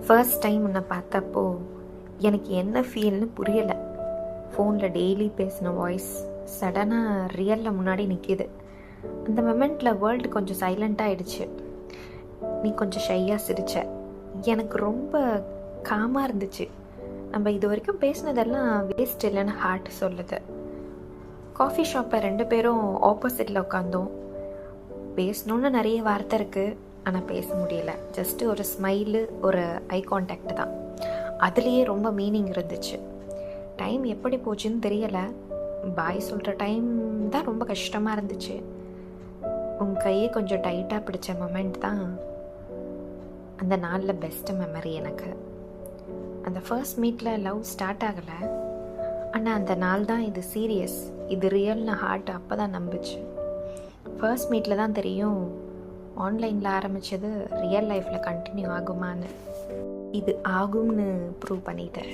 First time உன்னை பார்த்தப்போ எனக்கு என்ன ஃபீல்னு புரியலை. ஃபோனில் டெய்லி பேசின வாய்ஸ் சடனாக ரியலில் முன்னாடி நிற்கிது. அந்த மொமெண்ட்டில் வேர்ல்டு கொஞ்சம் சைலண்ட்டாக ஆகிடுச்சு. நீ கொஞ்சம் ஷையாக சிரிச்ச. எனக்கு ரொம்ப காமாக இருந்துச்சு. நம்ம இது வரைக்கும் பேசினதெல்லாம் வேஸ்ட் இல்லைன்னு ஹார்ட் சொல்லுது. காஃபி ஷாப்பில் 2 பேரும் ஆப்போசிட்டில் உட்காந்தோம். பேசணுன்னு நிறைய வார்த்தை இருக்குது, ஆனால் பேச முடியல. ஜஸ்ட்டு ஒரு ஸ்மைலு, ஒரு ஐ கான்டாக்ட் தான். அதுலேயே ரொம்ப மீனிங் இருந்துச்சு. டைம் எப்படி போச்சுன்னு தெரியலை. பாய் சொல்கிற டைம் தான் ரொம்ப கஷ்டமாக இருந்துச்சு. உன் கையை கொஞ்சம் டைட்டாக பிடிச்ச மொமெண்ட் தான் அந்த நாளில் பெஸ்ட்டு மெமரி எனக்கு. அந்த ஃபர்ஸ்ட் மீட்டில் லவ் ஸ்டார்ட் ஆகலை, ஆனால் அந்த நாள் தான் இது சீரியஸ், இது ரியல்னு ஹார்ட் அப்போ தான் நம்பிச்சு. ஃபர்ஸ்ட் மீட்டில் தான் தெரியும் ஆன்லைனில் ஆரம்பித்தது ரியல் லைஃப்பில் கண்டினியூ ஆகுமான்னு. இது ஆகும்னு ப்ரூவ் பண்ணிட்டேன்.